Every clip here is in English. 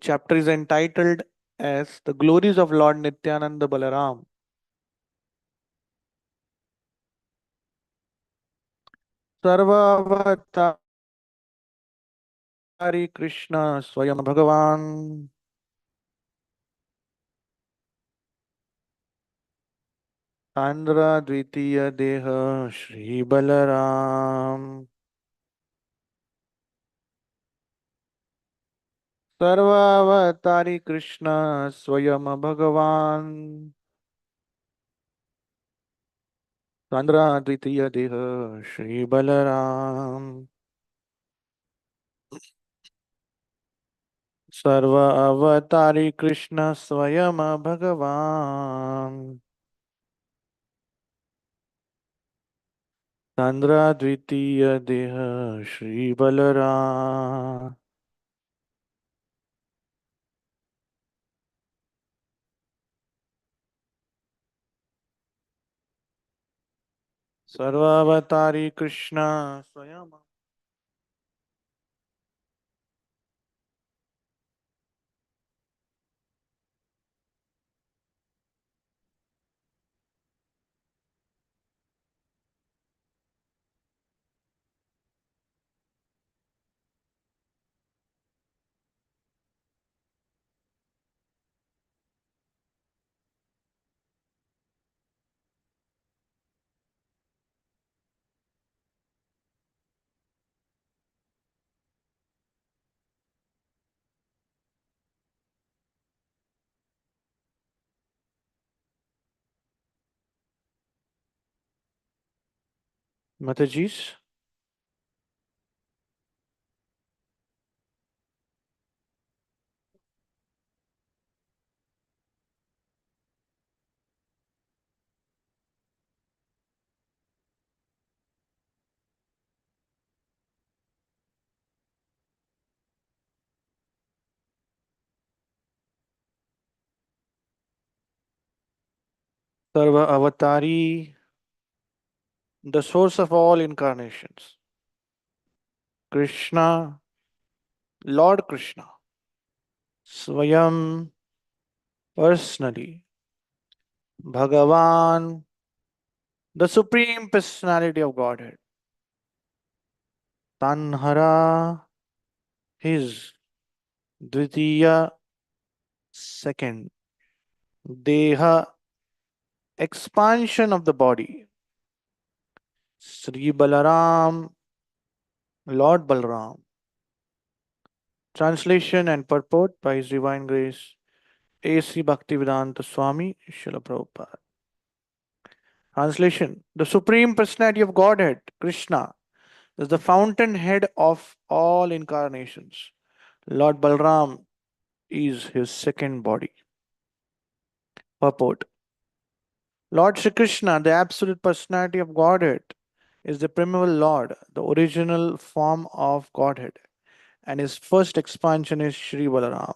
Chapter is entitled as The Glories of Lord Nityananda Balaram. सर्वावतारी Krishna स्वयं भगवान आंध्र द्वितीय देह श्री बलराम सर्वावतारी कृष्ण स्वयं भगवान आंध्र द्वितीय देह श्री बलराम सर्व अवतारी कृष्ण स्वयं भगवान चंद्र द्वितीय देह श्री बलराम सर्वावतारी कृष्ण स्वयं मतजीस सर्व अवतारी the source of all incarnations Krishna Lord Krishna स्वयं personally Bhagavan the supreme personality of Godhead Tanhara his Dvitiya second Deha expansion of the body Sri Balaram Lord Balram. Translation and purport by His Divine Grace A.C. Bhaktivedanta Swami Srila Prabhupada. Translation: The Supreme Personality of Godhead, Krishna, is the fountainhead of all incarnations. Lord Balram is his second body. Purport: Lord Shri Krishna, the absolute personality of Godhead, is the primeval Lord, the original form of Godhead, and his first expansion is Sri Balaram.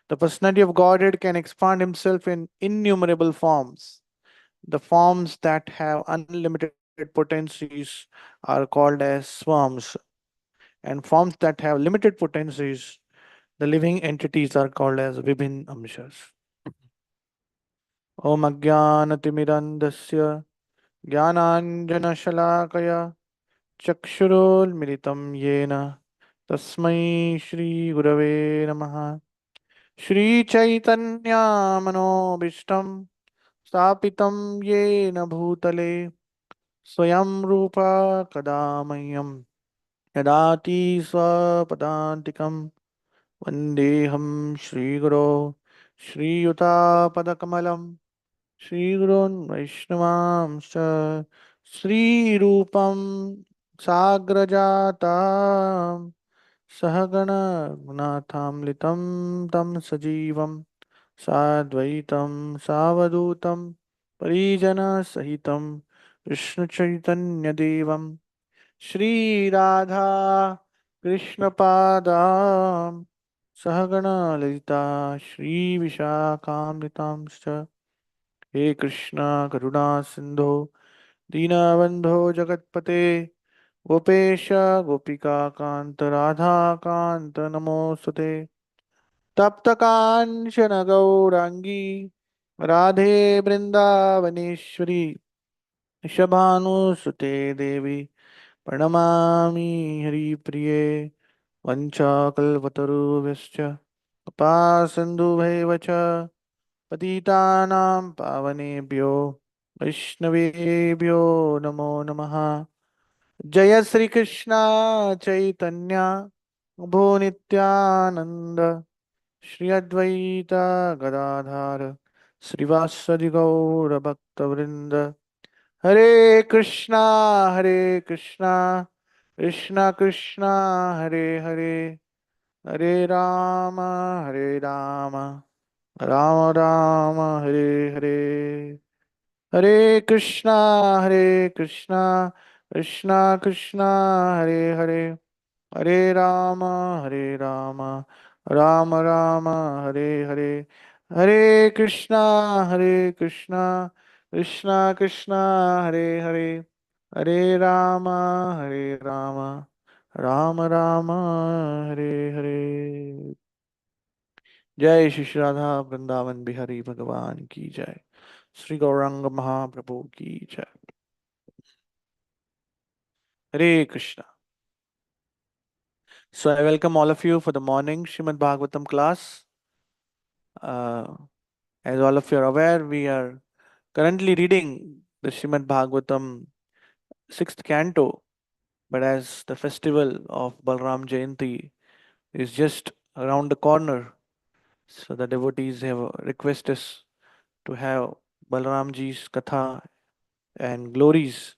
The personality of Godhead can expand himself in innumerable forms. The forms that have unlimited potencies are called as swarms, and forms that have limited potencies, the living entities, are called as Vibhin Amshas. Om Ajnanatimirandasya Jnananjanashalakaya Chakshurulmilitam Yena Tasmai Shri Gurave Namaha Shri Chaitanya Manobishtam Stapitam Yena Bhutale Swayam Rupa Kadamyam Yadati Swapadantikam Vandeham Shri Guru Shri Yuta Padakamalam Shri Gurun Vaishnavamscha Shri Rupam Sagrajatam Sahagana Gunatamlitam Tam Sajivam Sadvaitam Savadutam Parijana Sahitam Vishnu Chaitanya Devam Shri Radha Krishna Padam Sahagana Lalita Shri Vishakhamritamscha He Krishna Karuna Sindho Dinabandho Jagatpate Gopesha Gopika Kanta Radha Kanta Namostate तप्त कांचन गौरांगी राधे वृंदावनेश्वरी ऋषभानुसुते देवी प्रणमामि हरिप्रिये वञ्चाकल्पतरुभ्यश्च कृपा सिन्धुभैव च पतितानां पावनेभ्यो वैष्णवेभ्यो नमो नमः। जय श्री कृष्ण चैतन्य प्रभु नित्यानंद श्री अद्वैत गदाधर श्रीवासदि गौर भक्तवृंद। हरे कृष्णा कृष्णा कृष्णा हरे हरे, हरे राम हरे राम राम राम हरे हरे। हरे कृष्णा कृष्णा कृष्णा हरे हरे, हरे राम राम राम हरे हरे। हरे कृष्णा कृष्णा कृष्णा हरे हरे, हरे राम राम राम हरे हरे। जय श्री राधा वृंदावन बिहारी भगवान की जय। श्री गौरांग महाप्रभु की जय। Hare Krishna. So I welcome all of you for the morning Shrimad Bhagavatam class. Uh, as all of you are aware, we are currently reading the Shrimad Bhagavatam sixth canto. But as the festival of Balram Jayanti is just around the corner, so the devotees have requested us to have Balramji's Katha and glories.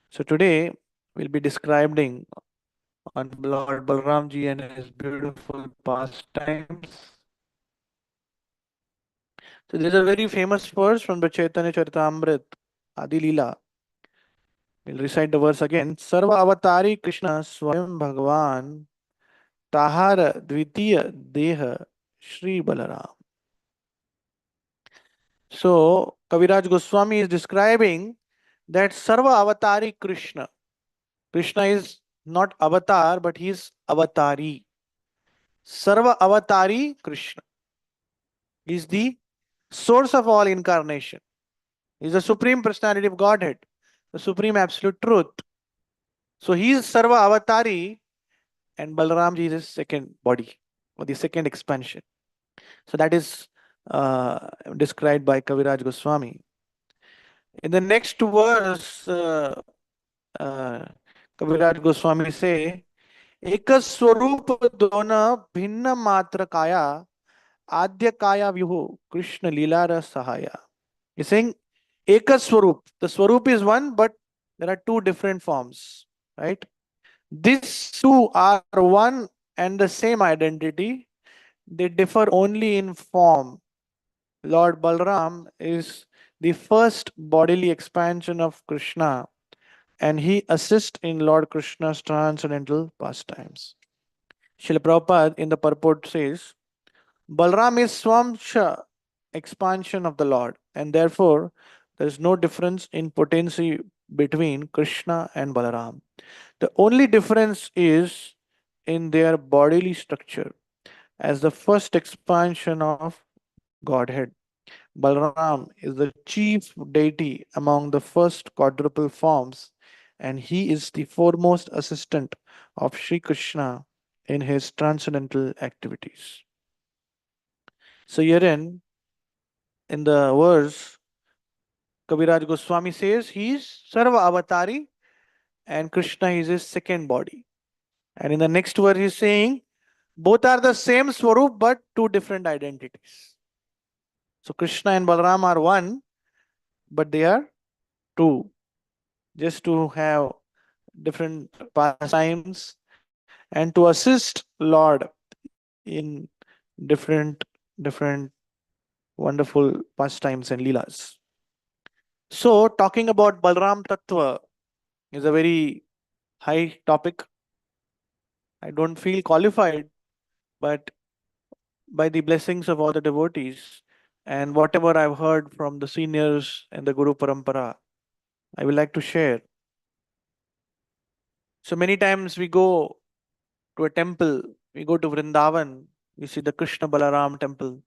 So today we'll be describing on Lord Balramji and his beautiful pastimes. So there's a very famous verse from the Chaitanya Charitamrita, Adi Lila. We'll recite the verse again. Sarva avatari Krishna Swayam Bhagavan Tahara Dvitiya Deha Shri Balaram. So Kaviraj Goswami is describing that Sarva avatari Krishna. Krishna is not avatar, but he is avatari. Sarva avatari Krishna is the source of all incarnation. He is the supreme personality of Godhead, the supreme absolute truth. So he is Sarva Avatari and Balramji is his second body or the second expansion. So that is described by Kaviraj Goswami. In the next verse, uh, Kaviraj Goswami say, Ekas Swarup Dona Bhinna Matra Kaya Adya Kaya Vyuho Krishna Lilara Sahaya. He's saying Ekas Swarup. The Swarup is one, but there are two different forms, right? These two are one and the same identity. They differ only in form. Lord Balram is the first bodily expansion of Krishna, and he assists in Lord Krishna's transcendental pastimes. Srila Prabhupada in the purport says, Balram is Swamsha, expansion of the Lord, and therefore there is no difference in potency between Krishna and Balaram. The only difference is in their bodily structure. As the first expansion of Godhead, Balaram is the chief deity among the first quadruple forms, and he is the foremost assistant of Sri Krishna in his transcendental activities. So, herein, in the verse, Kaviraj Goswami says he is Sarva Avatari and Krishna is his second body. And in the next verse, he is saying both are the same Swarup but two different identities. So Krishna and Balaram are one, but they are two, just to have different pastimes and to assist Lord in different wonderful pastimes and leelas. So talking about Balram Tattva is a very high topic. I don't feel qualified, but by the blessings of all the devotees and whatever I've heard from the seniors and the Guru Parampara, I would like to share. So many times we go to a temple, we go to Vrindavan, You see the Krishna Balaram temple,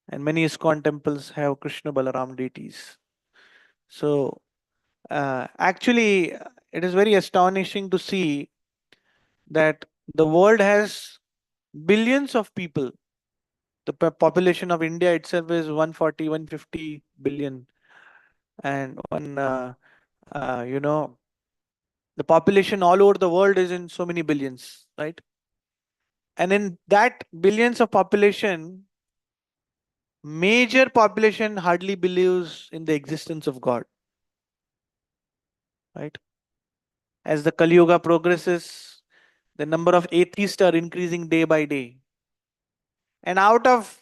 and many ISKCON temples have Krishna Balaram deities. So, actually, it is very astonishing to see that the world has billions of people. The population of India itself is 140, 150 billion, and the population all over the world is in so many billions, right? And in that billions of population, major population hardly believes in the existence of God, right? As the Kali Yuga progresses, the number of atheists are increasing day by day. And out of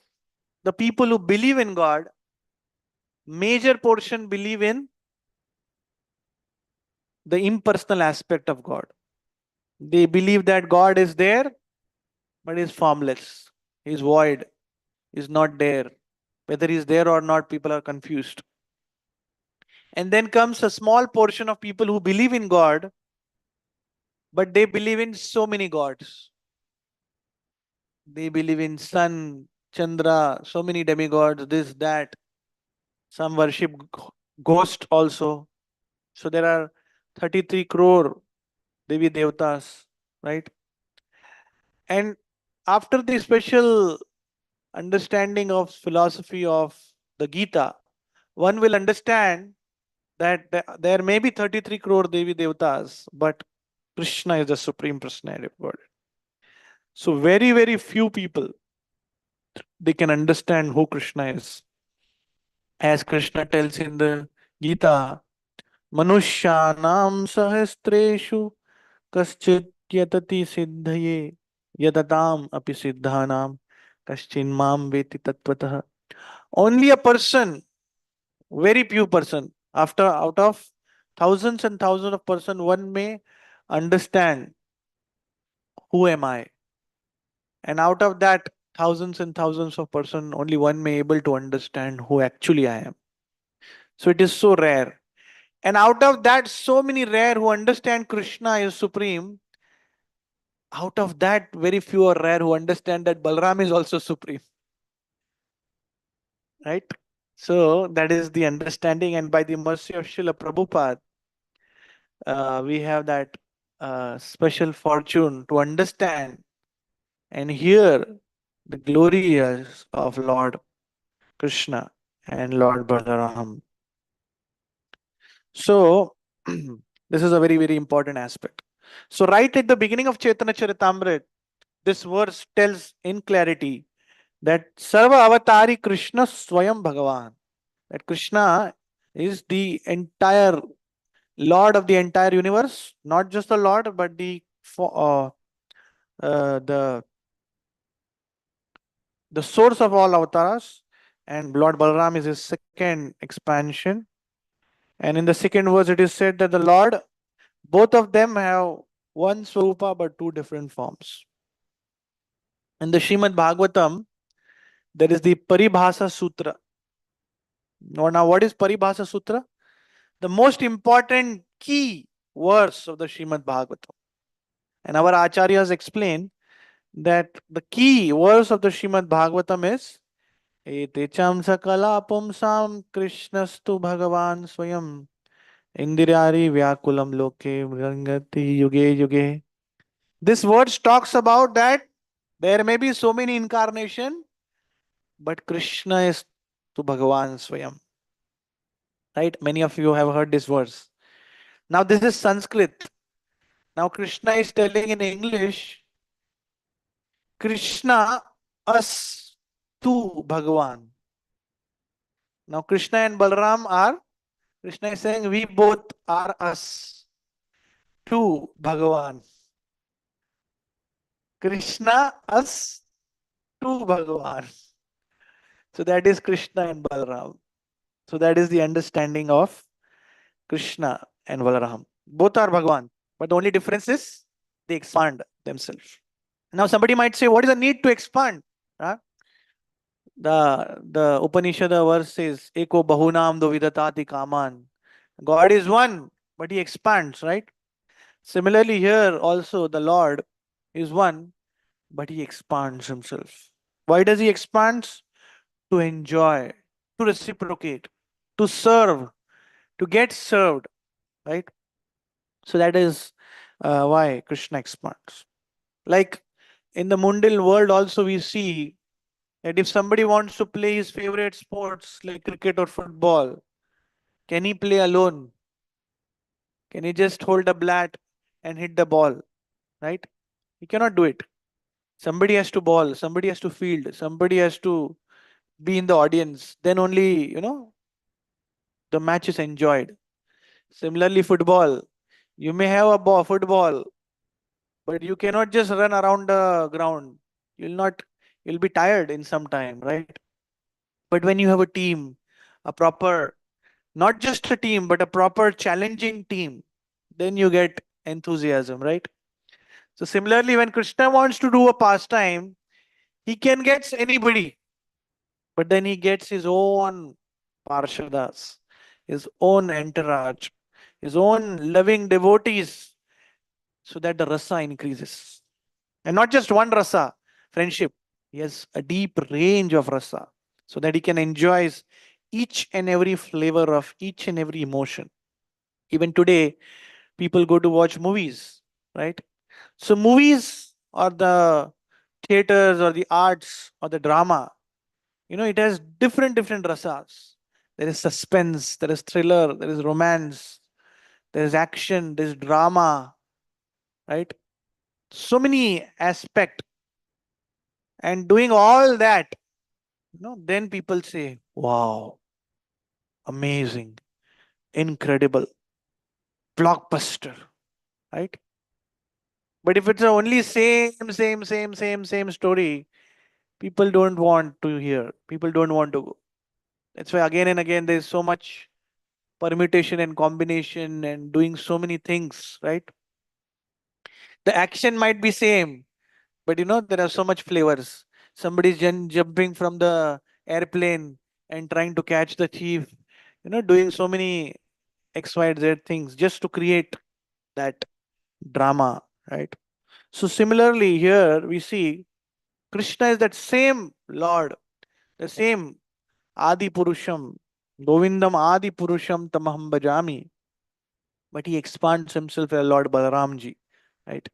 the people who believe in God, major portion believe in the impersonal aspect of God. They believe that God is there, but is formless. He is void. He is not there. Whether he is there or not, people are confused. And then comes a small portion of people who believe in God, but they believe in so many gods. They believe in sun, Chandra, so many demigods, this, that. Some worship ghost also. So there are 33 crore Devi Devtas, right? And after the special understanding of philosophy of the Gita, one will understand that there may be 33 crore Devi Devtas, but Krishna is the supreme personality of God. So very, very few people they can understand who Krishna is. As Krishna tells in the Gita, Manushanam sahastreshu kaschit yatati siddhaye yatatam api siddhanam kaschin mam veti tatvatah. Only a person, very few person, after out of thousands and thousands of person, one may understand who am I. And out of that thousands and thousands of person, only one may able to understand who actually I am. So it is so rare. And out of that, so many rare who understand Krishna is supreme. Out of that, very few are rare who understand that Balram is also supreme. Right? So that is the understanding. And by the mercy of Srila Prabhupada, we have that special fortune to understand and hear the glories of Lord Krishna and Lord Balaram. So, this is a very, very important aspect. So, right at the beginning of Chaitanya Charitamrita, this verse tells in clarity that Sarva Avatari Krishna Swayam Bhagavan. That Krishna is the entire Lord of the entire universe, not just the Lord, but the source of all avatars. And Lord Balaram is his second expansion. And in the second verse, it is said that the Lord, both of them have one Swarupa but two different forms. In the Srimad Bhagavatam, there is the Paribhasa Sutra. Now, what is Paribhasa Sutra? The most important key verse of the Srimad Bhagavatam. And our acharyas explain that the key verse of the Srimad Bhagavatam is Ete cham sakala pumsam krishnastu bhagavan swayam indirari vyakulam loke mrangati yuge yuge. This verse talks about that there may be so many incarnation, but Krishna is to Bhagavan Swayam. Right? Many of you have heard this verse. Now this is Sanskrit. Now Krishna is telling in English, Krishna us to Bhagavan. Now Krishna and Balaram are, Krishna is saying we both are us to Bhagavan. Krishna us to Bhagavan. So that is Krishna and Balaram. So that is the understanding of Krishna and Balaram. Both are Bhagavan, but the only difference is they expand themselves. Now somebody might say, what is the need to expand? Huh? The Upanishad verse says, Eko bahunam do vidatati kaman. God is one, but he expands, right? Similarly, here also the Lord is one, but he expands himself. Why does he expand? To enjoy, to reciprocate, to serve, to get served, right? So that is why Krishna expands. Like in the mundane world, also we see that if somebody wants to play his favorite sports like cricket or football, can he play alone? Can he just hold a bat and hit the ball? Right? He cannot do it. Somebody has to ball, somebody has to field, somebody has to be in the audience. Then only, the match is enjoyed. Similarly, football. You may have a ball, football, but you cannot just run around the ground. You'll not, you'll be tired in some time, right? But when you have a team, a proper, not just a team, but a proper challenging team, then you get enthusiasm, right? So similarly, when Krishna wants to do a pastime, he can get anybody, but then he gets his own parshadas, his own entourage, his own loving devotees, so that the rasa increases. And not just one rasa, friendship. He has a deep range of rasa, so that he can enjoy each and every flavor of each and every emotion. Even today, people go to watch movies, right? So movies or the theaters or the arts or the drama, it has different rasas. There is suspense, there is thriller, there is romance, there is action, there is drama, right? So many aspect. And doing all that, then people say, wow, amazing, incredible, blockbuster, right? But if it's only same story, people don't want to hear. People don't want to go. That's why again and again there's so much permutation and combination and doing so many things, right? The action might be same, but there are so much flavors. Somebody's jumping from the airplane and trying to catch the thief, doing so many X, Y, Z things just to create that drama, right? So similarly, here we see Krishna is that same Lord, the same Adi Purusham, Govindam Adi Purusham Tamaham Bhajami, but he expands himself as Lord Balaramji, right?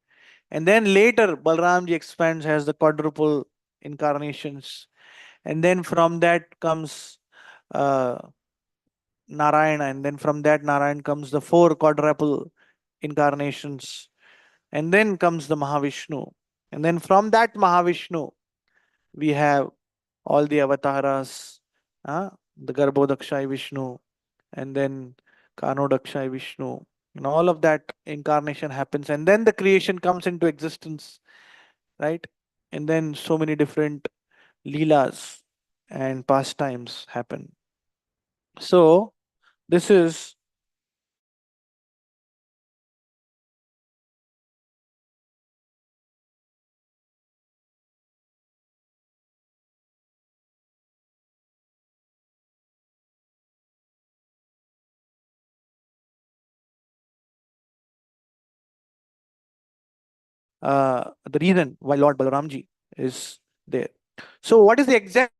And then later, Balramji expands, has the quadruple incarnations, and then from that comes uh, Narayana, and then from that Narayan comes the four quadruple incarnations, and then comes the Mahavishnu, and then from that Mahavishnu we have all the avatars, the Garbhodakshai Vishnu, and then Kanodakshai Vishnu, and all of that incarnation happens, and then the creation comes into existence, right? And then so many different Leelas and pastimes happen. So this is the reason why Lord Balaramji is there. So what is the exact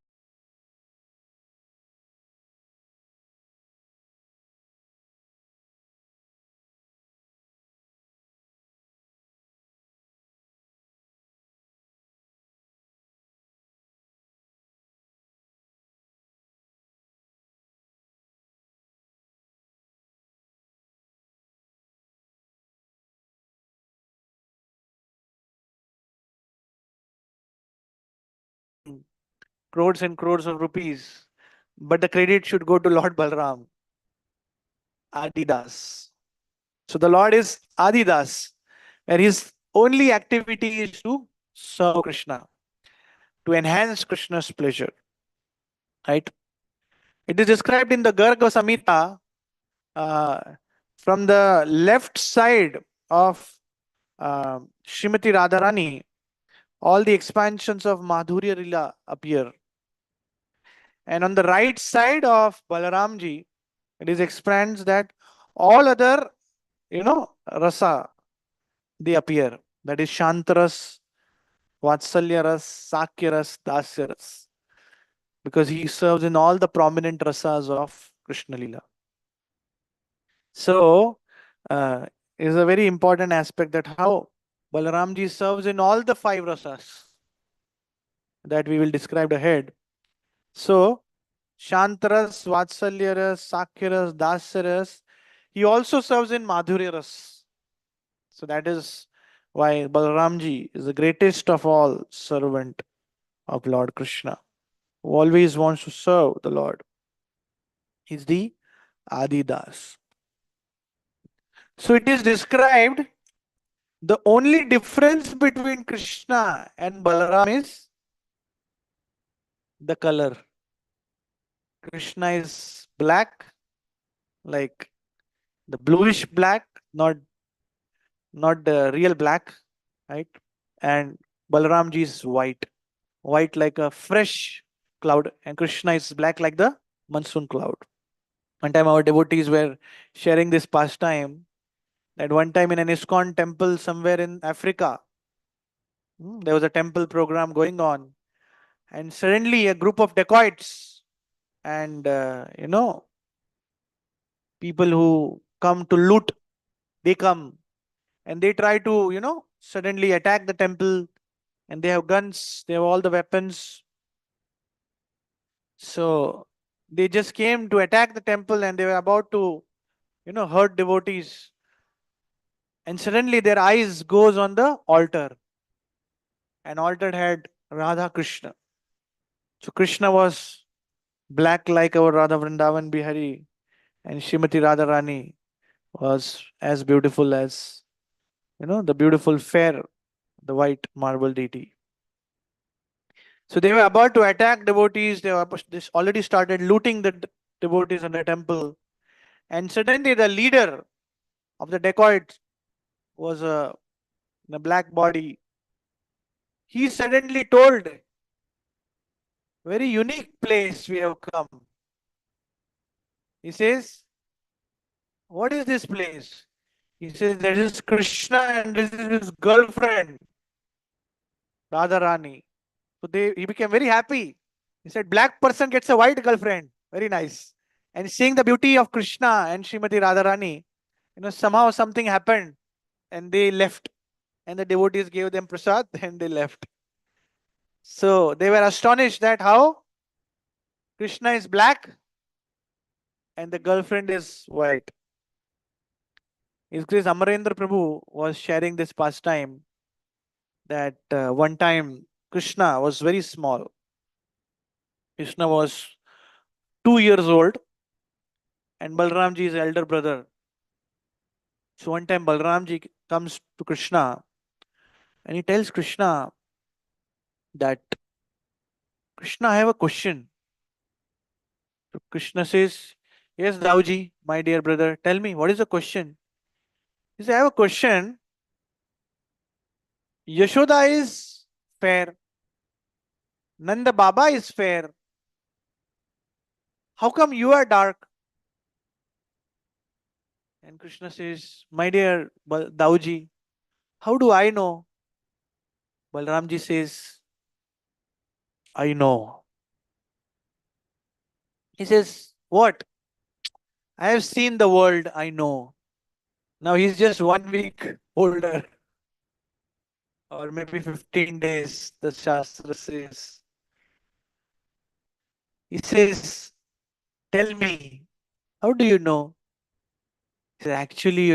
crores and crores of rupees? But the credit should go to Lord Balram, Adidas. So the Lord is Adidas, where his only activity is to serve Krishna, to enhance Krishna's pleasure. Right? It is described in the Garga Samhita, uh, from the left side of Srimati Radharani, all the expansions of Madhurya Lila appear. And on the right side of Balaramji, it is expands that all other, rasa, they appear. That is Shantaras, Vatsalyaras, Sakyaras, Dasyaras, because he serves in all the prominent rasas of Krishna Lila. So, uh, is a very important aspect that how Balaramji serves in all the five rasas that we will describe ahead. So, Shantaras, Vatsalyaras, Sakyaras, Dasyaras, he also serves in Madhuryaras. So that is why Balaramji is the greatest of all servant of Lord Krishna, who always wants to serve the Lord. He's the Adidas. So it is described the only difference between Krishna and Balaram is the color. Krishna is black, like the bluish black, not the real black, right? And Balaramji is white like a fresh cloud, and Krishna is black like the monsoon cloud. One time, our devotees were sharing this pastime that one time in an ISKCON temple somewhere in Africa, there was a temple program going on, and suddenly a group of dacoits and people who come to loot, they come and they try to suddenly attack the temple, and they have guns, they have all the weapons. So they just came to attack the temple and they were about to, hurt devotees. And suddenly their eyes goes on the altar. An altar had Radha Krishna. So Krishna was black like our Radha Vrindavan Bihari, and Shrimati Radharani was as beautiful as, the beautiful fair, the white marble deity. So they were about to attack devotees. They already started looting the devotees in the temple. And suddenly the leader of the dacoits was in a black body. He suddenly told, very unique place we have come. He says, what is this place? He says, there is Krishna and this is his girlfriend, Radharani. So he became very happy. He said, black person gets a white girlfriend. Very nice. And seeing the beauty of Krishna and Srimati Radharani, somehow something happened and they left. And the devotees gave them prasad and they left. So they were astonished that how Krishna is black and the girlfriend is white. His Grace Amarendra Prabhu was sharing this pastime that one time Krishna was very small. Krishna was 2 years old and Balramji is elder brother. So one time Balramji comes to Krishna and he tells Krishna that, Krishna, I have a question. So Krishna says, yes, Dauji, my dear brother, tell me, what is the question? He says, I have a question. Yashoda is fair. Nanda Baba is fair. How come you are dark? And Krishna says, my dear Dauji, how do I know? Balramji says, I know. He says, what? I have seen the world, I know. Now he's just 1 week older, or maybe 15 days, the Shastra says. He says, tell me, how do you know? He says, actually,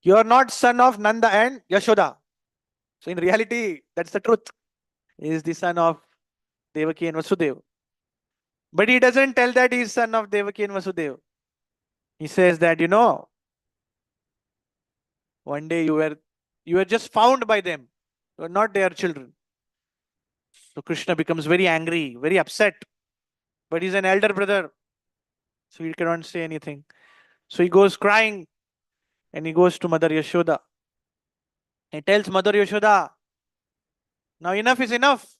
you are not son of Nanda and Yashoda. So in reality, that's the truth. He is the son of Devaki and Vasudeva. But he doesn't tell that he is son of Devaki and Vasudeva. He says that, one day you were just found by them. You are not their children. So Krishna becomes very angry, very upset. But he's an elder brother, so he cannot say anything. So he goes crying and he goes to Mother Yashoda. He tells Mother Yashoda, now enough is enough.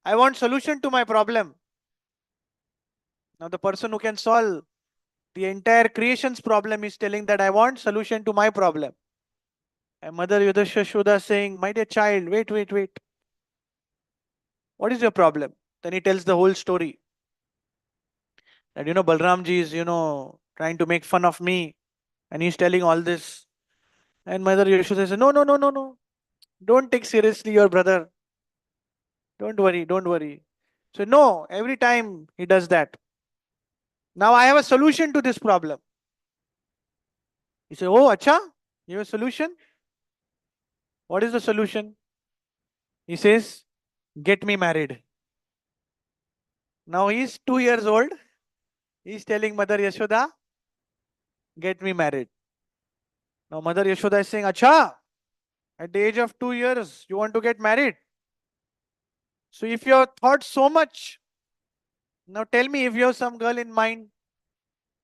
I want solution to my problem. Now the person who can solve the entire creation's problem is telling that I want solution to my problem. And Mother Yashoda saying, my dear child, wait, wait, wait. What is your problem? Then he tells the whole story. That, Balramji is, trying to make fun of me. And he's telling all this. And Mother Yashoda says, no, no, no, no, no. Don't take seriously your brother. Don't worry, don't worry. So, no, every time he does that. Now I have a solution to this problem. He said, oh, acha, you have a solution? What is the solution? He says, get me married. Now he's 2 years old. He's telling Mother Yashoda, get me married. Now Mother Yashoda is saying, acha, at the age of 2 years, you want to get married? So if you have thought so much, now tell me if you have some girl in mind.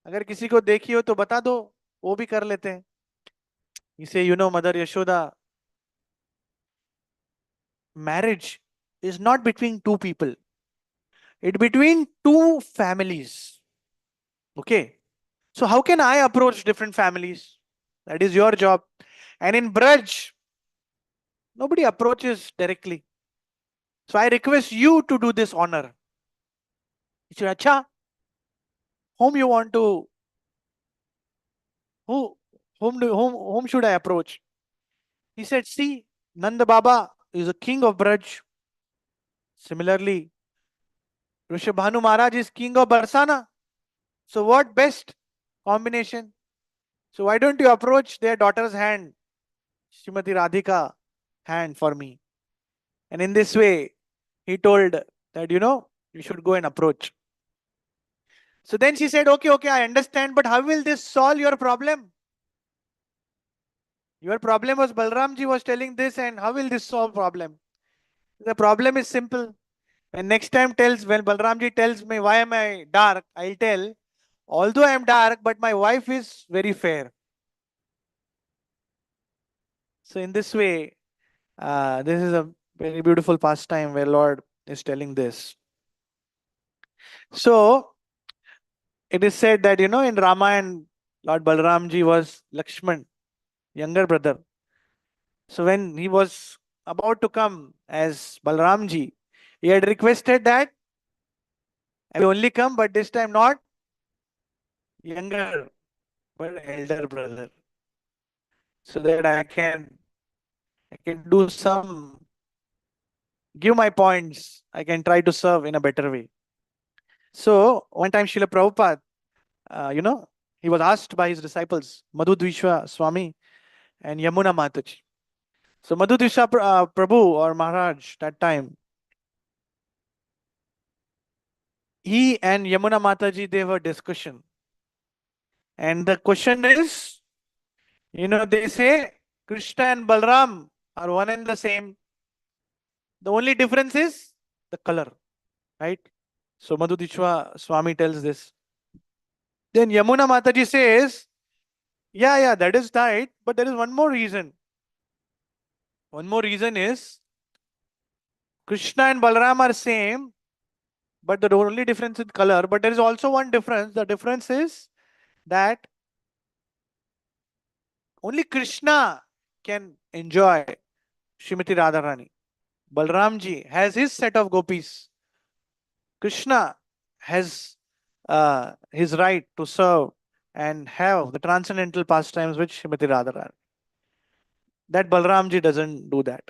अगर किसी को देखी हो तो बता दो, वो भी कर लेते हैं. He say, Mother Yashoda, marriage is not between two people. It's between two families. Okay. So how can I approach different families? That is your job. And in Braj, nobody approaches directly. So I request you to do this honor. He said, acha, whom you want to, who, whom should I approach? He said, see, Nanda Baba is a king of Braj. Similarly, Rishabhanu Maharaj is king of Barsana. So what best combination? So why don't you approach their daughter's hand, Srimati Radhika hand for me? And in this way, he told that, you should go and approach. So then she said, okay, okay, I understand, but how will this solve your problem? Your problem was Balramji was telling this, and how will this solve problem? The problem is simple. When Balramji tells me why am I dark, I'll tell, although I am dark, but my wife is very fair. So in this way, this is a very beautiful pastime where Lord is telling this. So it is said that, in Ramayana, Lord Balramji was Lakshman, younger brother. So when he was about to come as Balramji, he had requested that I will only come, but this time not younger, but elder brother. So that I can do give my points. I can try to serve in a better way. So one time Srila Prabhupada, he was asked by his disciples, Madhudvishwa Swami and Yamuna Mataji. So Madhudvishwa Prabhu or Maharaj that time, he and Yamuna Mataji, they were discussion. And the question is, they say Krishna and Balram are one and the same. The only difference is the color, right? So Madhudvishwa Swami tells this. Then Yamuna Mataji says, yeah, that is right, but there is one more reason. One more reason is Krishna and Balaram are same, but the only difference is color. But there is also one difference. The difference is that only Krishna can enjoy Srimati Radharani. Balramji has his set of gopis. Krishna has his right to serve and have the transcendental pastimes with Srimati Radharani. That Balramji doesn't do that.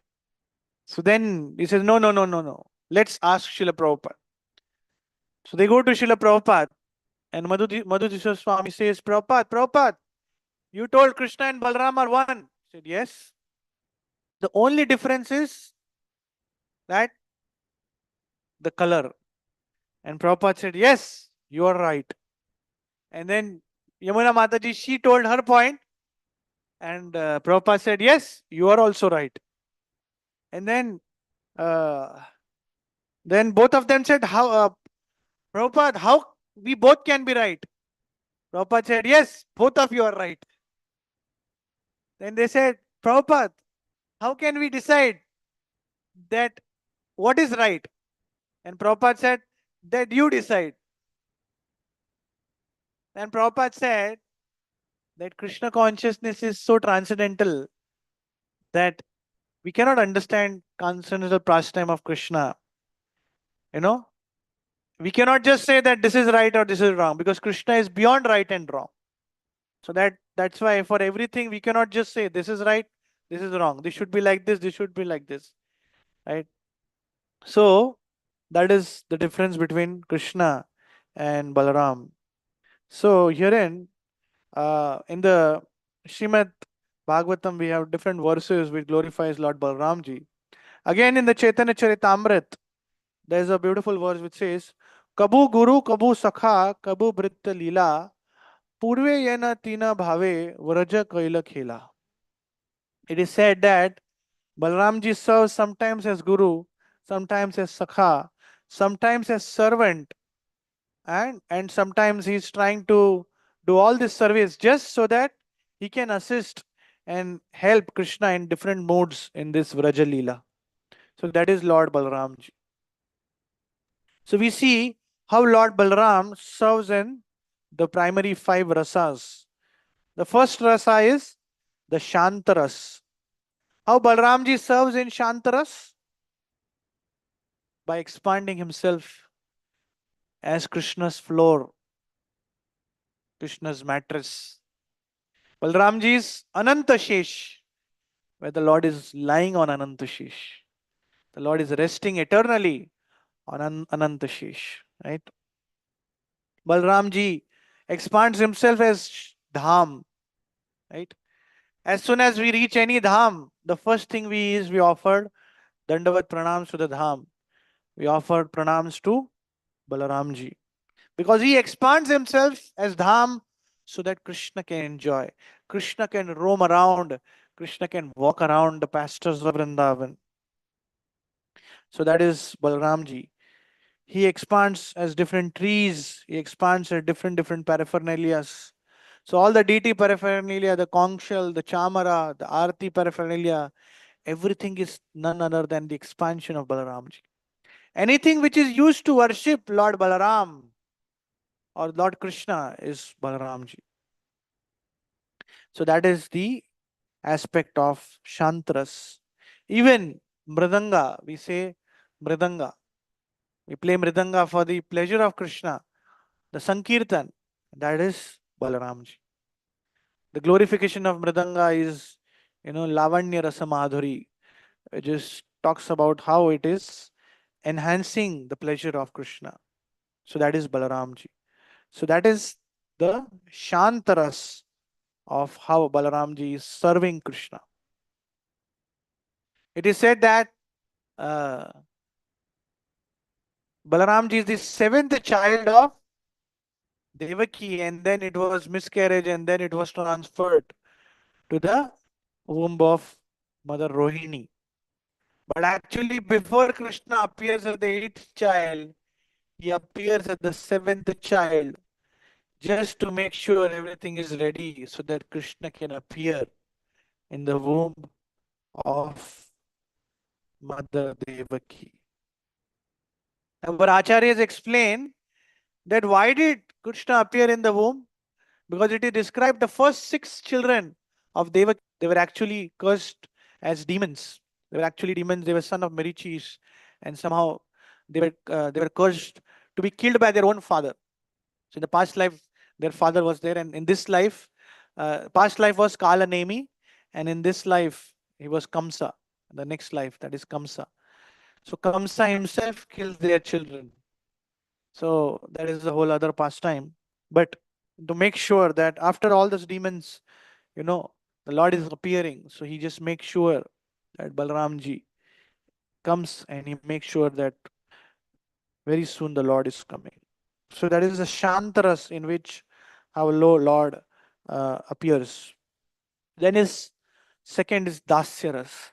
So then he says, no. Let's ask Srila Prabhupada. So they go to Srila Prabhupada and Madhudvishwa Swami says, Prabhupada, you told Krishna and Balram are one. He said, yes. The only difference is that the color. And Prabhupada said, yes, you are right. And then Yamuna Mataji, she told her point. And Prabhupada said, yes, you are also right. And then both of them said, Prabhupada, how we both can be right? Prabhupada said, yes, both of you are right. Then they said, Prabhupada, how can we decide that what is right? And Prabhupada said, that you decide. And Prabhupada said that Krishna consciousness is so transcendental that we cannot understand consonantal pastime of Krishna. You know, we cannot just say that this is right or this is wrong, because Krishna is beyond right and wrong. So that's why for everything we cannot just say this is right, this is wrong. This should be like this should be like this, right? So that is the difference between Krishna and Balaram. So herein, in the Srimad Bhagavatam, we have different verses which glorifies Lord Balaramji. Again, in the Chaitanya Charitamrit, there is a beautiful verse which says, "Kabu Guru, Kabu Sakha, Kabu Britta Lila, Purve Yena Tina Bhave, Vraja Kaila Khela." It is said that Balaramji serves sometimes as Guru, sometimes as Sakha, sometimes as servant, and sometimes he's trying to do all this service just so that he can assist and help Krishna in different modes in this Vraja Leela. So that is Lord Balaramji. So we see how Lord Balaram serves in the primary five rasas. The first rasa is the Shantaras. How Balaramji serves in Shantaras? By expanding himself as Krishna's floor, Krishna's mattress. Balaramji is Ananta Shesh, where the Lord is lying on Ananta Shesh. The Lord is resting eternally on Ananta Shesh, right? Balramji expands himself as Dham, right? As soon as we reach any Dham, the first thing we offered Dandavat pranams to the Dham. We offered pranams to Balaramji. Because he expands himself as Dham so that Krishna can enjoy. Krishna can roam around. Krishna can walk around the pastures of Vrindavan. So that is Balaramji. He expands as different trees. He expands as different paraphernalias. So all the deity paraphernalia, the conch shell, the chamara, the arati paraphernalia, everything is none other than the expansion of Balaramji. Anything which is used to worship Lord Balaram or Lord Krishna is Balaramji. So that is the aspect of Shantras. Even Mridanga, we say Mridanga. We play Mridanga for the pleasure of Krishna. The Sankirtan, that is Balaramji. The glorification of Mridanga is, Lavanya Rasa Madhuri. It just talks about how it is enhancing the pleasure of Krishna. So that is Balaramji. So that is the Shantaras of how Balaramji is serving Krishna. It is said that uh, Balaramji is the seventh child of Devaki, and then it was miscarriage, and then it was transferred to the womb of Mother Rohini. But actually, before Krishna appears as the eighth child, he appears as the seventh child just to make sure everything is ready so that Krishna can appear in the womb of Mother Devaki. Our acharyas explain that why did Krishna appear in the womb? Because it is described the first six children of Devaki, they were actually cursed as demons. They were actually demons. They were son of Marichis, and somehow they were cursed to be killed by their own father. So in the past life, their father was there, and in this life, past life was Kala Nemi, and in this life he was Kamsa. The next life, that is Kamsa. So Kamsa himself kills their children. So that is a whole other pastime. But to make sure that after all those demons, the Lord is appearing, so he just makes sure that Balramji comes and he makes sure that very soon the Lord is coming. So that is a Shantaras in which our Lord appears. Then is second is Dasyaras.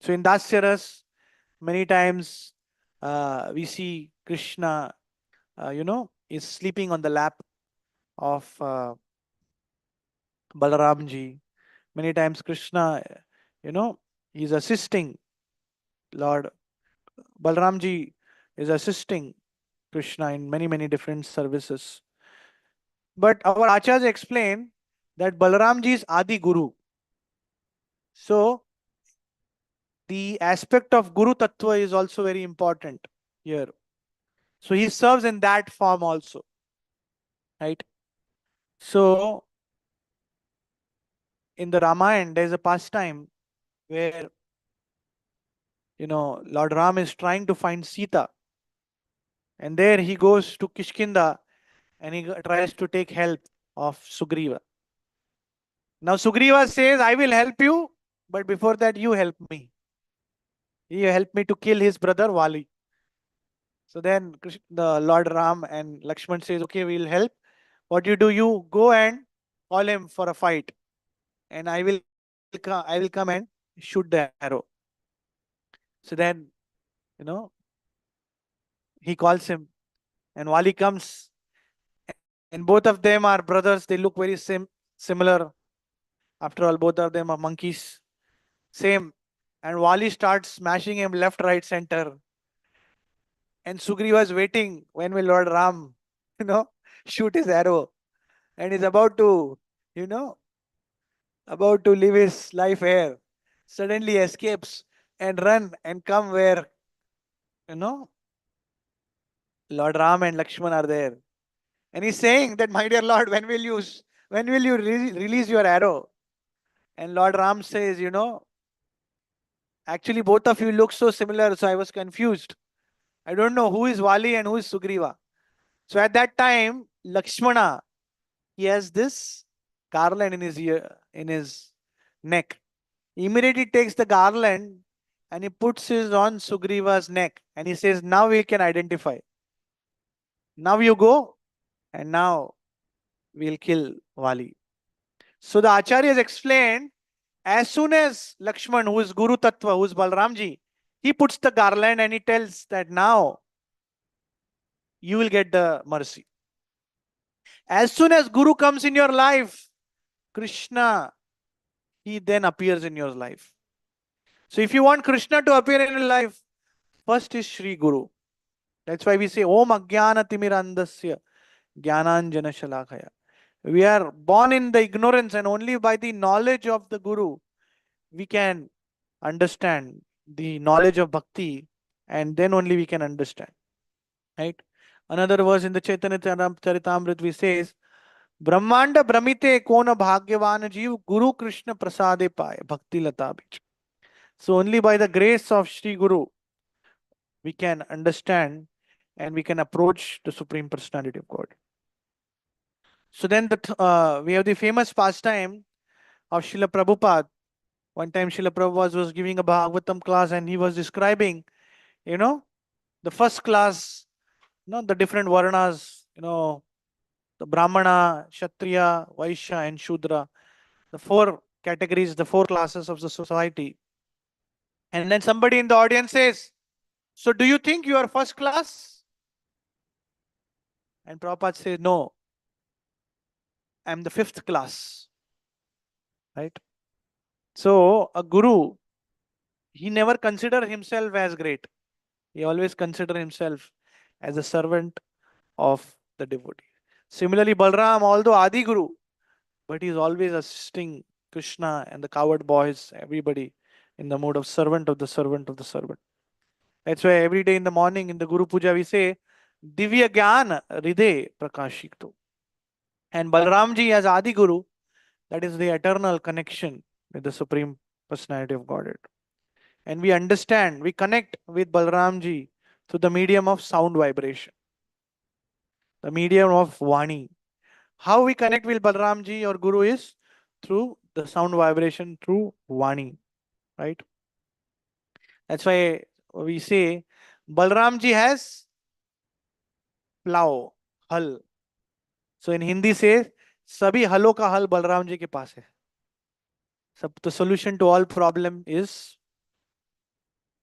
So in Dasyaras, many times we see Krishna, is sleeping on the lap of Balaramji. Many times Krishna, is assisting Lord Balramji is assisting Krishna in many different services. But our Acharyas explain that Balaramji is Adi Guru. So the aspect of Guru Tattva is also very important here. So he serves in that form also, right? So in the Ramayana, there is a pastime where Lord Ram is trying to find Sita, and there he goes to Kishkinda and he tries to take help of Sugriva. Now Sugriva says, "I will help you, but before that, you help me. He helped me to kill his brother Wali." So then the Lord Ram and Lakshman says, "Okay, we'll help. What you do, you go and call him for a fight, and I will come and shoot the arrow." So then, you know, he calls him, and Wali comes, and both of them are brothers. They look very similar. After all, both of them are monkeys. Same. And Wali starts smashing him left, right, center. And Sugriva is waiting when will Lord Ram, you know, shoot his arrow. And is you know, about to live his life here. Suddenly escapes and run and come where, you know, Lord Ram and Lakshman are there. And he's saying that, "My dear Lord, when will you release your arrow?" And Lord Ram says, "Actually, both of you look so similar, so I was confused. I don't know who is Wali and who is Sugriva." So at that time, Lakshmana, he has this garland in his ear, in his neck. He immediately takes the garland and he puts it on Sugriva's neck and he says, "Now we can identify. Now you go and now we'll kill Wali." So the Acharyas explained, as soon as Lakshman, who is Guru Tattva, who is Balramji, he puts the garland and he tells that now you will get the mercy. As soon as Guru comes in your life, Krishna, he then appears in your life. So if you want Krishna to appear in your life, first is Sri Guru. That's why we say Om Ajnana Timirandasya Jnananjana Shalakaya. We are born in the ignorance, and only by the knowledge of the Guru we can understand the knowledge of bhakti, and then only we can understand. Right? Another verse in the Chaitanya Charitamrita we says, "Brahmanda Brahmite Kona Bhagyavan Jeev Guru Krishna Prasade Paye Bhakti Lata Bij." So only by the grace of Sri Guru we can understand and we can approach the Supreme Personality of God. So then we have the famous pastime of Srila Prabhupada. One time Srila Prabhupada was giving a Bhagavatam class and he was describing, you know, the first class, the different varnas, the Brahmana, Kshatriya, Vaishya and Shudra, the four categories, the four classes of the society. And then somebody in the audience says, "So do you think you are first class?" And Prabhupada says, "No, I'm the fifth class." Right? So a guru, he never consider himself as great. He always consider himself as a servant of the devotee. Similarly, Balram, although Adi Guru, but he is always assisting Krishna and the coward boys, everybody in the mode of servant of the servant of the servant. That's why every day in the morning in the Guru Puja we say, "Divya Gyan Hriday Prakashikto." And Balramji as Adi Guru, that is the eternal connection with the Supreme Personality of Godhead. And we understand, we connect with Balramji through the medium of sound vibration, the medium of Vani. How we connect with Balramji or Guru is through the sound vibration through Vani, right? That's why we say Balramji has plow, hal. So in Hindi say, "Sabhi halon ka hal Balram ji ke paas hai." So the solution to all problem is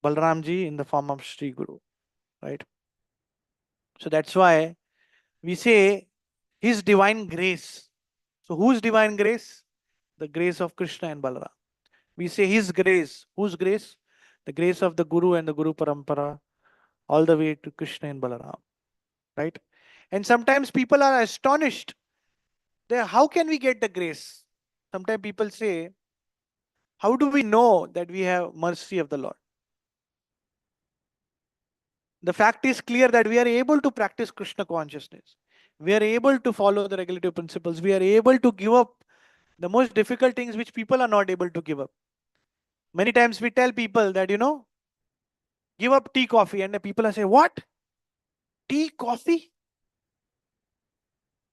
Balram ji in the form of Sri Guru, right? So that's why we say his divine grace. So whose divine grace? The grace of Krishna and Balaram. We say his grace. Whose grace? The grace of the Guru and the Guru Parampara, all the way to Krishna and Balaram, right? And sometimes people are astonished. How can we get the grace? Sometimes people say, How do we know that we have mercy of the Lord? The fact is clear that we are able to practice Krishna consciousness. We are able to follow the regulative principles. We are able to give up the most difficult things which people are not able to give up. Many times we tell people that, give up tea, coffee, and the people are saying, what? Tea, coffee?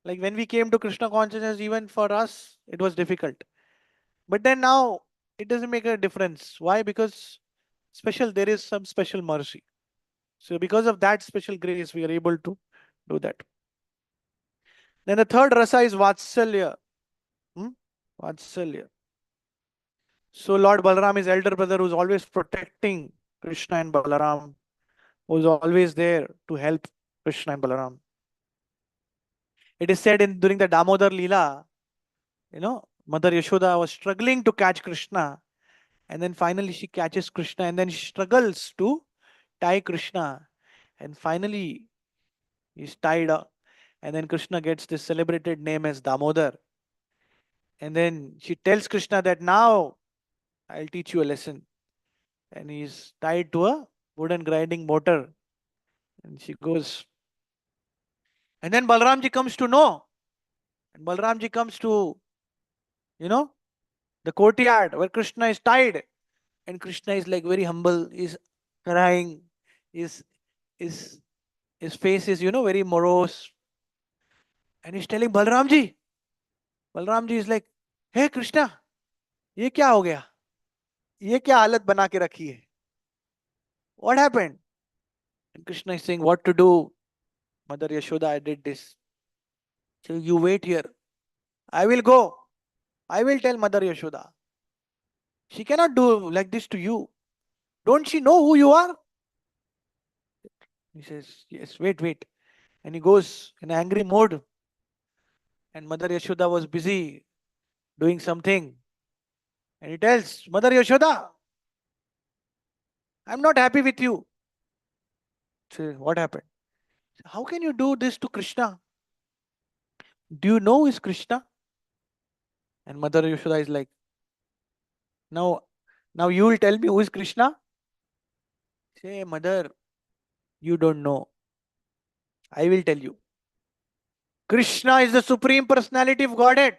Like when we came to Krishna consciousness, even for us, it was difficult. But then now it doesn't make a difference. Why? Because there is some special mercy. So because of that special grace, we are able to do that. Then the third rasa is Vatsalya. Hmm? Vatsalya. So Lord Balaram is elder brother who's always protecting Krishna and Balaram, who's always there to help Krishna and Balaram. It is said in during the Damodar Lila, Mother Yashoda was struggling to catch Krishna, and then finally she catches Krishna, and then she struggles to tie Krishna, and finally he's tied up, and then Krishna gets this celebrated name as Damodar, and then she tells Krishna that now I'll teach you a lesson, and he's tied to a wooden grinding mortar, and she goes, and then Balramji comes to know, and Balramji comes to you know the courtyard where Krishna is tied, and Krishna is like very humble, is crying, is is his face is very morose, and he's telling Balramji. Balramji is like, hey Krishna, ये क्या हो गया? ये क्या हालत बना के रखी है? What happened? And Krishna is saying, what to do? Mother Yashoda, I did this. So you wait here. I will go. I will tell Mother Yashoda. She cannot do like this to you. Don't she know who you are? He says, yes, wait. And he goes in angry mode. And Mother Yashoda was busy doing something. And he tells, Mother Yashoda, I'm not happy with you. Say, what happened? How can you do this to Krishna? Do you know who is Krishna? And Mother Yashoda is like, now, now you will tell me who is Krishna? Say, Mother, you don't know. I will tell you. Krishna is the Supreme Personality of Godhead.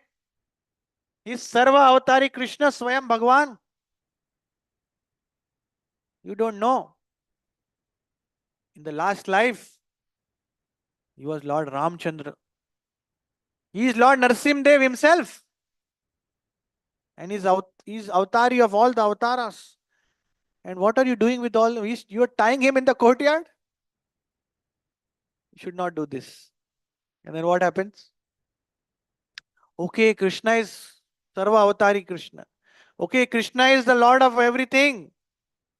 He is Sarva Avatari Krishna Swayam Bhagwan. You don't know. In the last life, he was Lord Ramchandra. He is Lord Narsimdev himself. And he's Avatari of all the Avataras. And what are you doing with all? You are tying him in the courtyard? You should not do this. And then what happens? Okay, Krishna is Sarva Avatari Krishna. Okay, Krishna is the Lord of everything.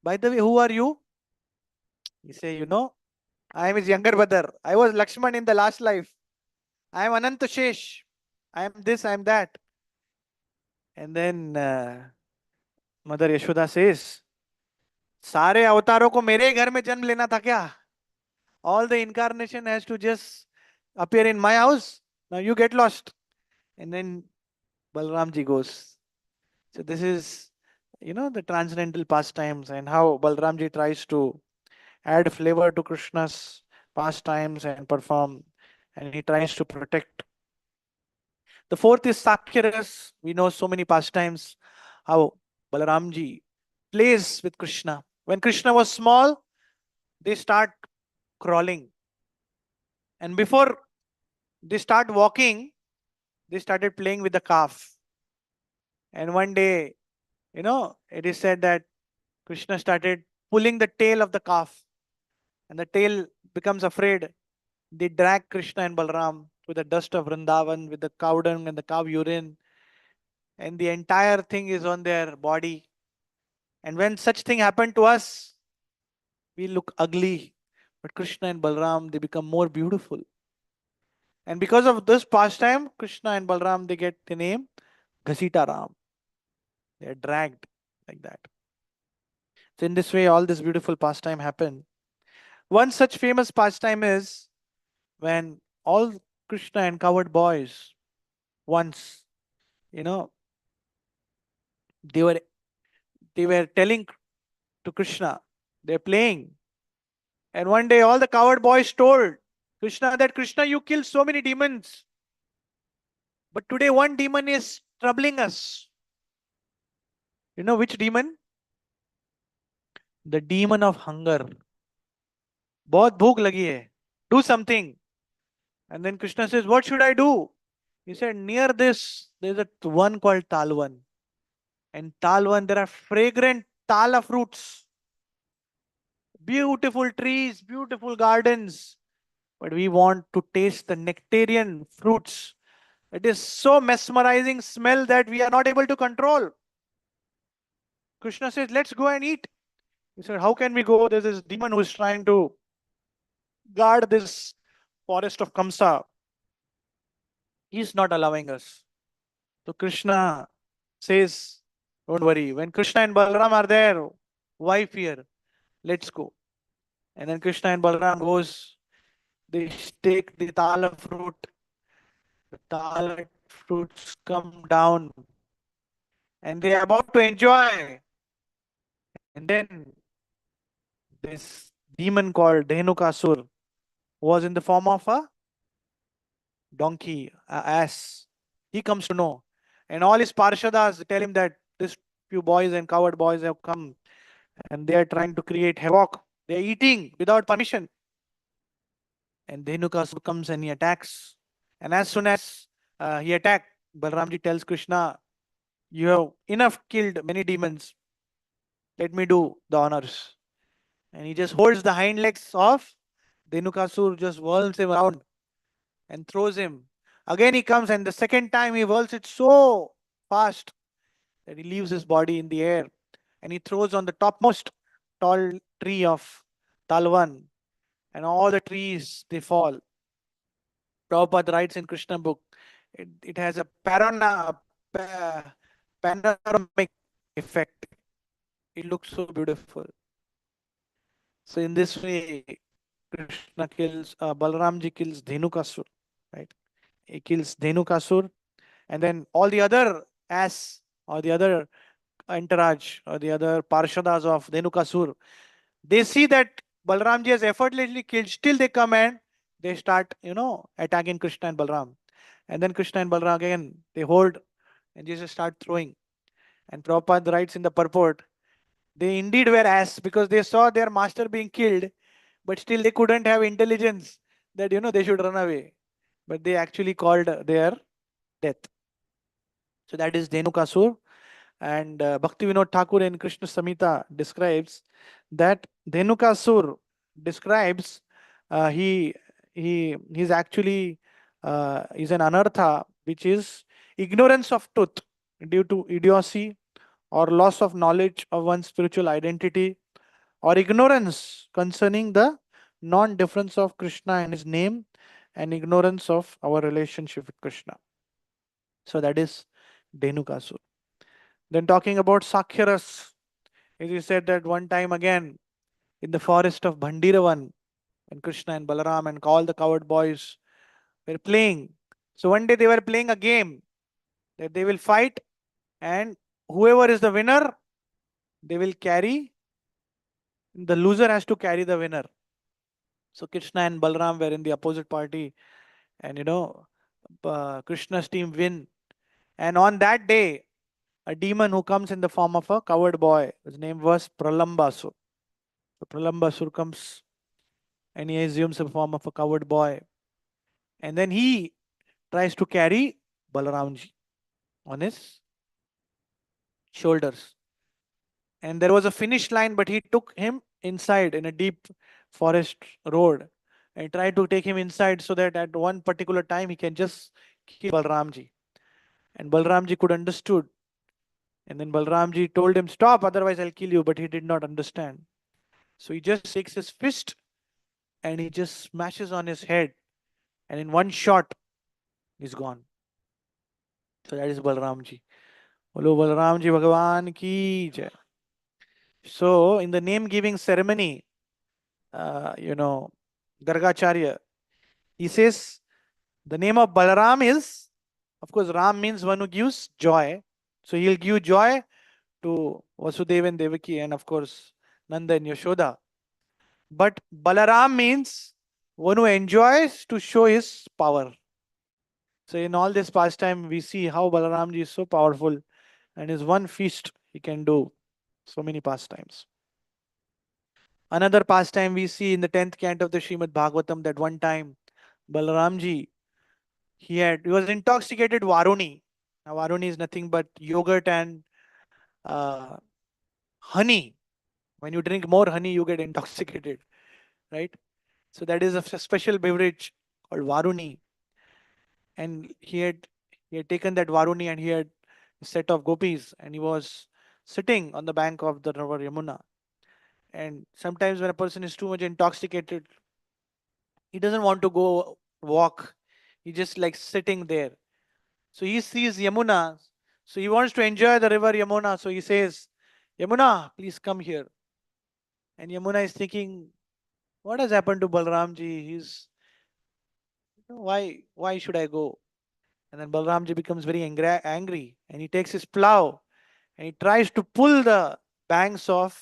By the way, who are you? You say, I am his younger brother. I was Lakshman in the last life. I am Anant Shesh. I am this, I am that. And then Mother Yashoda says, सारे अवतारों को मेरे ही घर में जन्म लेना था क्या? All the incarnation has to just appear in my house. Now you get lost. And then Balramji goes. So this is, the transcendental pastimes and how Balramji tries to add flavor to Krishna's pastimes and perform, and he tries to protect. The fourth is Sakyaras. We know so many pastimes how Balaramji plays with Krishna. When Krishna was small, they start crawling. And before they start walking, they started playing with the calf. And one day, it is said that Krishna started pulling the tail of the calf, and the tail becomes afraid. They drag Krishna and Balram with the dust of Vrindavan, with the cow dung and the cow urine, and the entire thing is on their body. And when such thing happened to us, we look ugly. But Krishna and Balram, they become more beautiful. And because of this pastime, Krishna and Balram, they get the name Ghasita Ram. They are dragged like that. So in this way, all this beautiful pastime happened. One such famous pastime is when all Krishna and cowherd boys once, they were They were telling to Krishna, they're playing. And one day all the coward boys told Krishna that Krishna, you killed so many demons. But today one demon is troubling us. You know which demon? The demon of hunger. बहुत भूख लगी है. Do something. And then Krishna says, what should I do? He said, near this, there's a one called Talvan. And Talvan, there are fragrant tala fruits. Beautiful trees, beautiful gardens. But we want to taste the nectarian fruits. It is so mesmerizing smell that we are not able to control. Krishna says, let's go and eat. He said, how can we go? There's this demon who is trying to guard this forest of Kamsa. He's not allowing us. So Krishna says, don't worry. When Krishna and Balaram are there, why fear? Let's go. And then Krishna and Balaram goes, they take the tala fruit. The tala fruits come down and they are about to enjoy. And then this demon called Dhenukasur was in the form of a donkey, a ass. He comes to know. And all his parshadas tell him that this few boys and coward boys have come and they are trying to create havoc. They are eating without permission. And Dhenukasur comes and he attacks. And as soon as he attacked, Balramji tells Krishna, you have enough killed many demons. Let me do the honors. And he just holds the hind legs of Dhenukasur, just whirls him around and throws him. Again he comes and the second time he whirls it so fast that he leaves his body in the air and he throws on the topmost tall tree of Talwan and all the trees they fall. Prabhupada writes in Krishna book, it has a panoramic effect. It looks so beautiful. So in this way, Krishna kills, Balramji kills Dhenukasur, right? He kills Dhenukasur, and then all the other ass or the other entourage or the other parshadas of Dhenukasur, they see that Balramji has effortlessly killed, still they come and they start, attacking Krishna and Balram. And then Krishna and Balram again, they hold and they just start throwing. And Prabhupada writes in the purport, they indeed were ass because they saw their master being killed, but still they couldn't have intelligence that, they should run away. But they actually called their death. So that is Dhenukasur. And Bhakti Vinod Thakur in Krishna Samhita describes that Dhenukasur describes he's actually is an anartha, which is ignorance of truth due to idiocy or loss of knowledge of one's spiritual identity or ignorance concerning the non-difference of Krishna and his name and ignorance of our relationship with Krishna. So that is Dhenukasur. Then talking about Sakhyaras, as you said that one time again in the forest of Bhandiravan, when Krishna and Balaram and all the coward boys were playing. So one day they were playing a game that they will fight and whoever is the winner, they will carry, the loser has to carry the winner. So Krishna and Balaram were in the opposite party and Krishna's team win. And on that day, a demon who comes in the form of a coward boy, his name was Pralambasur. So Pralambasur comes and he assumes the form of a coward boy. And then he tries to carry Balaramji on his shoulders. And there was a finish line, but he took him inside in a deep forest road and tried to take him inside so that at one particular time he can just kill Balramji. And Balramji could understood. And then Balramji told him, stop, otherwise I'll kill you. But he did not understand. So he just takes his fist and he just smashes on his head. And in one shot, he's gone. So that is Balramji. Bolo Balramji Bhagavan ki jai. So in the name giving ceremony, Gargacharya, he says the name of Balaram is, of course, Ram means one who gives joy. So he'll give joy to Vasudeva and Devaki, and of course Nanda and Yashoda. But Balaram means one who enjoys to show his power. So in all this pastime, we see how Balaramji is so powerful, and is one feast he can do so many pastimes. Another pastime we see in the 10th canto of the Srimad Bhagavatam, that one time Balaramji, he was intoxicated Varuni. Now Varuni is nothing but yogurt and uh, honey. When you drink more honey, you get intoxicated, right? So that is a special beverage called Varuni. And he had taken that Varuni, and he had a set of gopis, and he was sitting on the bank of the river Yamuna. And sometimes when a person is too much intoxicated, he doesn't want to go walk. He just like sitting there. So he sees Yamuna. So he wants to enjoy the river Yamuna. So he says, Yamuna, please come here. And Yamuna is thinking, what has happened to Balramji? Why should I go? And then Balramji becomes very angry, and he takes his plow and he tries to pull the banks of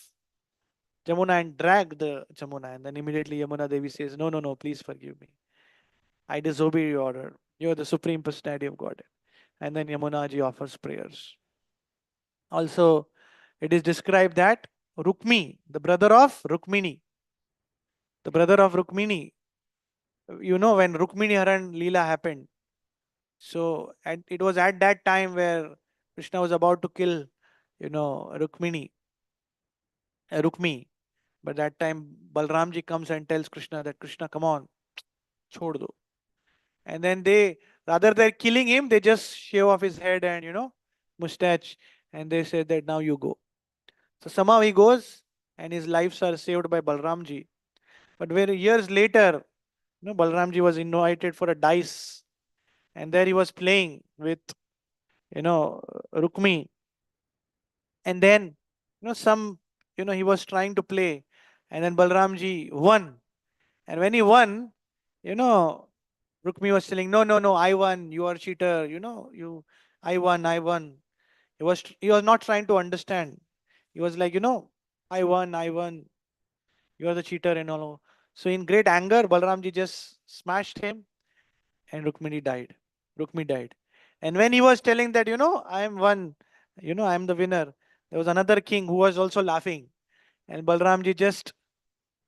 Jamuna and drag the Jamuna. And then immediately Yamuna Devi says, no, no, no, please forgive me. I disobey your order. You are the supreme personality of God. And then Yamuna ji offers prayers. Also, it is described that Rukmi, the brother of Rukmini, the brother of Rukmini, when Rukmini Haran Lila happened. So, and it was at that time where Krishna was about to kill, Rukmi. But that time Balramji comes and tells Krishna that Krishna, come on, chhod do. And then they, rather than killing him, they just shave off his head and, mustache. And they say that now you go. So somehow he goes and his lives are saved by Balramji. But very years later, Balramji was invited for a dice, and there he was playing with, Rukmi. And then, he was trying to play, and then Balramji won. And when he won, you know, Rukmi was telling, no, no, no, I won, you are cheater, I won, I won. He was not trying to understand. He was like, I won, I won, you are the cheater and all. So in great anger, Balramji just smashed him, and Rukmini died. Rukmi died. And when he was telling that, I am one, I am the winner, there was another king who was also laughing. And Balramji just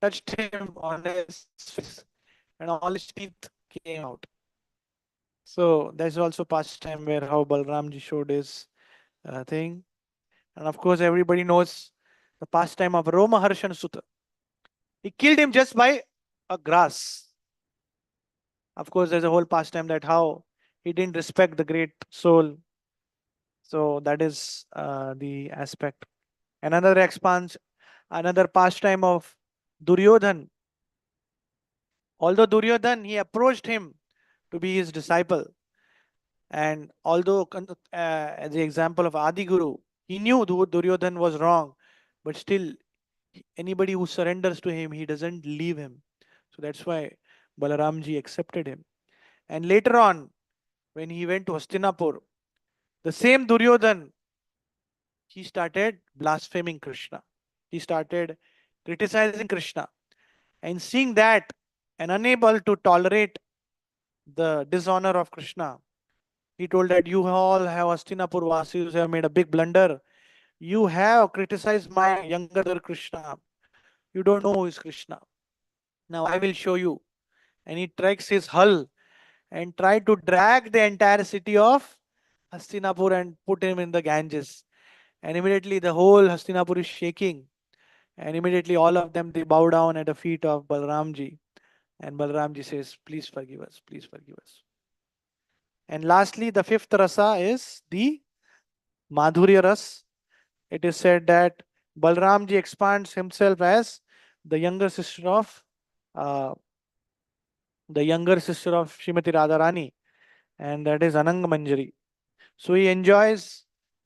touched him on his face, and all his teeth came out. So there's also pastime where how Balramji showed his thing. And of course, everybody knows the pastime of Romaharshan Sutta. He killed him just by a grass. Of course, there's a whole pastime that how he didn't respect the great soul. So that is the aspect. Another pastime of Duryodhan. Although Duryodhan, he approached him to be his disciple. And although, as the example of Adi Guru, he knew Duryodhan was wrong, but still, anybody who surrenders to him, he doesn't leave him. So that's why Balaramji accepted him. And later on, when he went to Hastinapur, the same Duryodhan, he started blaspheming Krishna. He started criticizing Krishna. And seeing that and unable to tolerate the dishonor of Krishna, he told that you all have Hastinapur Vasis have made a big blunder. You have criticized my younger brother Krishna. You don't know who is Krishna. Now I will show you. And he tracks his hull and tried to drag the entire city of Hastinapur and put him in the Ganges. And immediately the whole Hastinapur is shaking. And immediately all of them they bow down at the feet of Balramji. And Balramji says, please forgive us, please forgive us. And lastly, the fifth rasa is the Madhurya Ras. It is said that Balramji expands himself as the younger sister of uh, Srimati Radharani, and that is Ananga Manjari. So he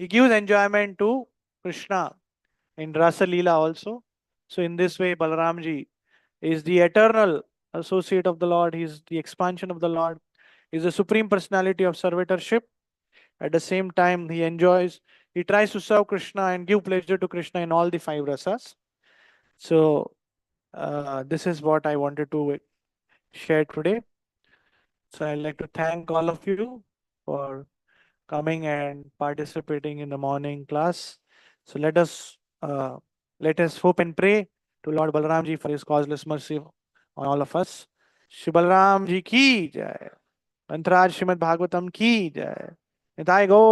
gives enjoyment to Krishna in Rasa Leela also. So in this way, Balaramji is the eternal associate of the Lord. He is the expansion of the Lord. He is the supreme personality of servitorship. At the same time, he enjoys He tries to serve Krishna and give pleasure to Krishna in all the five rasas. So this is what I wanted to share today. So I'd like to thank all of you for coming and participating in the morning class. So let us hope and pray to Lord Balaram ji for his causeless mercy on all of us. Shri Balaram ji ki jai. Antaraj Srimad Bhagavatam ki jai. Nitai Gaur